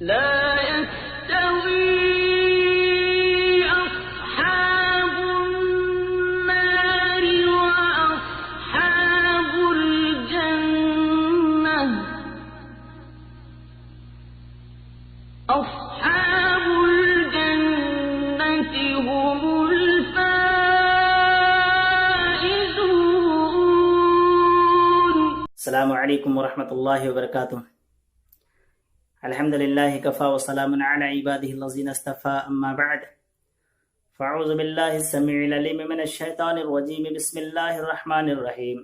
لا يستوي أصحاب النار وأصحاب الجنة أصحاب الجنة هم الفائزون. السلام علیکم ورحمۃ اللہ وبرکاتہ. الحمد للہ کفا وسلام علی عبادہ الذین اصطفى اما بعد فاعوذ باللہ السمیع العلیم من الشیطان الرجیم بسم اللہ الرحمن الرحیم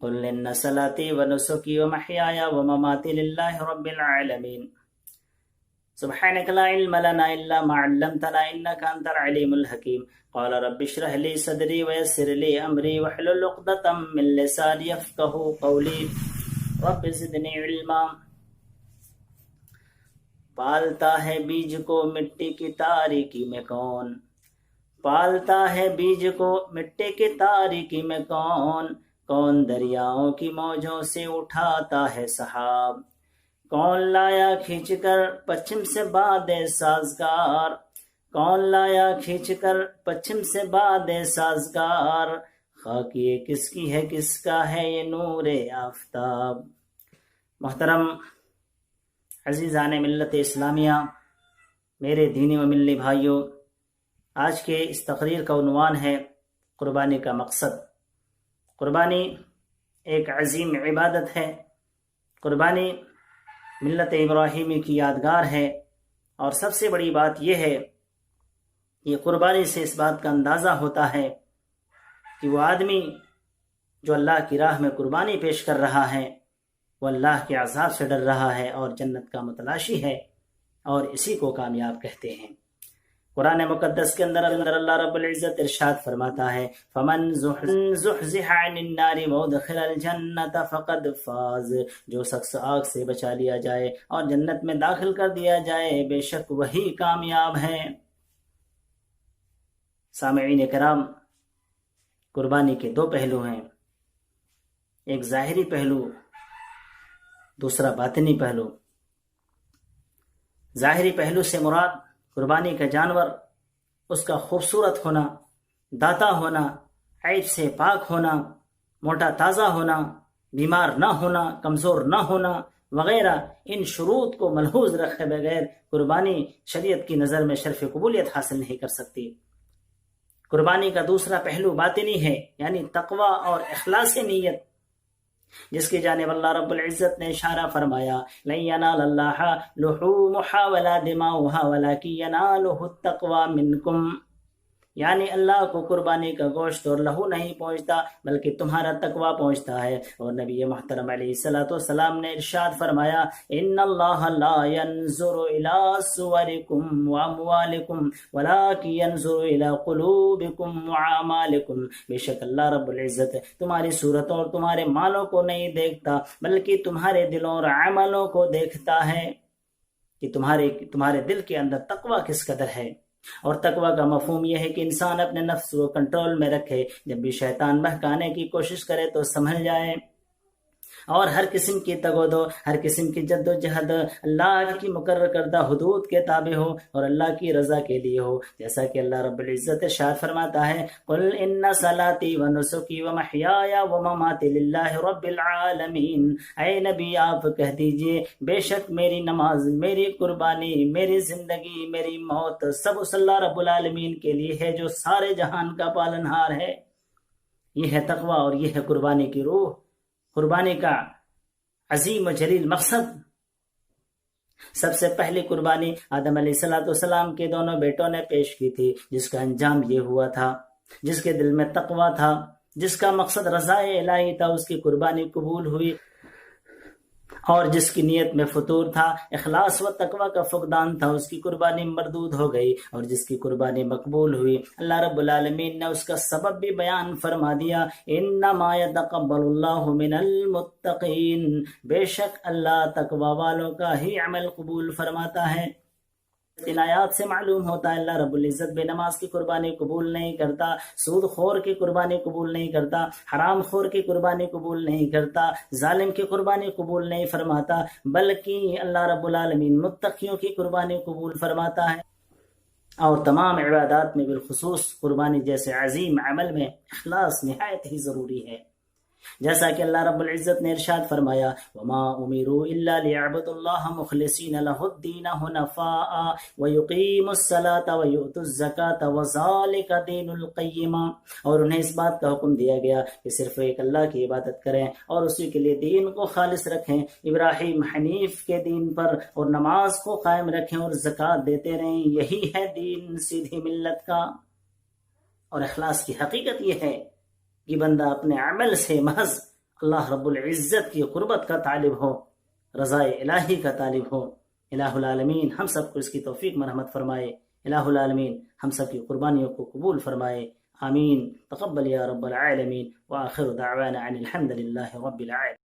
قل ان صلاتی ونسکی ومحیای ومماتی للہ رب العالمین سبحانک لا علم لنا الا ما علمتنا انک انت العلیم الحکیم قال رب اشرح لي صدری ويسر لي امری واحلل عقدۃ من لسانی یفقهوا قولی رب زدنی علما. پالتا ہے بیج کو مٹی کی تاریکی میں کون، پالتا ہے بیج کو مٹی کی تاریکی میں کون، کون دریاؤں کی موجوں سے اٹھاتا ہے سحاب، کون لایا کھینچ کر پچھم سے باد سازگار، کون لایا کھینچ کر پچھم سے باد سازگار، خاک یہ کس کی ہے کس کا ہے یہ نور آفتاب. محترم عزیزان ملت اسلامیہ، میرے دینی و ملی بھائیوں، آج کے اس تقریر کا عنوان ہے قربانی کا مقصد. قربانی ایک عظیم عبادت ہے. قربانی ملت ابراہیمی کی یادگار ہے، اور سب سے بڑی بات یہ ہے کہ قربانی سے اس بات کا اندازہ ہوتا ہے کہ وہ آدمی جو اللہ کی راہ میں قربانی پیش کر رہا ہے وہ اللہ کے عذاب سے ڈر رہا ہے اور جنت کا متلاشی ہے، اور اسی کو کامیاب کہتے ہیں. قرآن مقدس کے اندر اللہ رب العزت ارشاد فرماتا ہے فَمَنْ زُحْزِحَ عَنِ النَّارِ وَأُدْخِلَ الْجَنَّةَ فَقَدْ فَازَ، جو شخص آگ سے بچا لیا جائے اور جنت میں داخل کر دیا جائے بے شک وہی کامیاب ہے. سامعین کرام، قربانی کے دو پہلو ہیں، ایک ظاہری پہلو، دوسرا باطنی پہلو. ظاہری پہلو سے مراد قربانی کا جانور، اس کا خوبصورت ہونا، داتا ہونا، عیب سے پاک ہونا، موٹا تازہ ہونا، بیمار نہ ہونا، کمزور نہ ہونا وغیرہ. ان شروط کو ملحوظ رکھے بغیر قربانی شریعت کی نظر میں شرف قبولیت حاصل نہیں کر سکتی. قربانی کا دوسرا پہلو باطنی ہے، یعنی تقوی اور اخلاص نیت، جس کی جانب اللہ رب العزت نے اشارہ فرمایا لَن يَنَالَ اللَّهَ لُحُومُهَا وَلَا دِمَاؤُهَا وَلَكِنْ يَنَالُهُ التَّقْوَى مِنْكُمْ، یعنی اللہ کو قربانی کا گوشت اور لہو نہیں پہنچتا بلکہ تمہارا تقوی پہنچتا ہے. اور نبی محترم علیہ الصلوۃ والسلام نے ارشاد فرمایا ان اللہ لا ينظر الى صورکم واموالکم ولکن ينظر الى قلوبکم واعمالکم، بے شک اللہ رب العزت تمہاری صورتوں اور تمہارے مالوں کو نہیں دیکھتا بلکہ تمہارے دلوں اور عملوں کو دیکھتا ہے کہ تمہارے دل کے اندر تقوی کس قدر ہے. اور تقوی کا مفہوم یہ ہے کہ انسان اپنے نفس کو کنٹرول میں رکھے، جب بھی شیطان بہکانے کی کوشش کرے تو سنبھل جائے، اور ہر قسم کی تگودو، ہر قسم کی جد و جہد اللہ کی مقرر کردہ حدود کے تابع ہو اور اللہ کی رضا کے لیے ہو. جیسا کہ اللہ رب العزت ارشاد فرماتا ہے قل ان صلاتی ونسکی ومحیای ومماتی للہ رب العالمین، اے نبی آپ کہہ دیجئے بے شک میری نماز، میری قربانی، میری زندگی، میری موت سب اس اللہ رب العالمین کے لیے ہے جو سارے جہان کا پالنہار ہے. یہ ہے تقوی اور یہ ہے قربانی کی روح. قربانی کا عظیم و جلیل مقصد، سب سے پہلی قربانی آدم علیہ السلام کے دونوں بیٹوں نے پیش کی تھی، جس کا انجام یہ ہوا تھا. جس کے دل میں تقوی تھا، جس کا مقصد رضا الہی تھا، اس کی قربانی قبول ہوئی. اور جس کی نیت میں فطور تھا، اخلاص و تقوی کا فقدان تھا، اس کی قربانی مردود ہو گئی. اور جس کی قربانی مقبول ہوئی، اللہ رب العالمین نے اس کا سبب بھی بیان فرما دیا انما یتقبل اللہ من المتقین، بے شک اللہ تقوی والوں کا ہی عمل قبول فرماتا ہے. ان آیات سے معلوم ہوتا ہے اللہ رب العزت بے نماز کی قربانی قبول نہیں کرتا، سود خور کی قربانی قبول نہیں کرتا، حرام خور کی قربانی قبول نہیں کرتا، ظالم کی قربانی قبول نہیں فرماتا، بلکہ اللہ رب العالمین متقیوں کی قربانی قبول فرماتا ہے۔ اور تمام عبادات میں بالخصوص قربانی جیسے عظیم عمل میں اخلاص نہایت ہی ضروری ہے، جیسا کہ اللہ رب العزت نے ارشاد فرمایا وما امروا الا ليعبدوا الله مخلصين له الدين حنفاء ويقيموا الصلاة ويؤتوا الزكاة وذلك دين القيم، اور انہیں اس بات کا حکم دیا گیا کہ صرف ایک اللہ کی عبادت کریں اور اسی کے لیے دین کو خالص رکھیں، ابراہیم حنیف کے دین پر، اور نماز کو قائم رکھیں اور زکوٰۃ دیتے رہیں، یہی ہے دین سیدھی ملت کا۔ اور اخلاص کی حقیقت یہ ہے کہ بندہ اپنے عمل سے محض اللہ رب العزت کی قربت کا طالب ہو، رضا الہی کا طالب ہو۔ الہ العالمین ہم سب کو اس کی توفیق مرحمت فرمائے، الہ العالمین ہم سب کی قربانیوں کو قبول فرمائے، آمین۔ تقبل یا رب العالمین، وآخر دعوانا ان الحمد للہ رب العالمین۔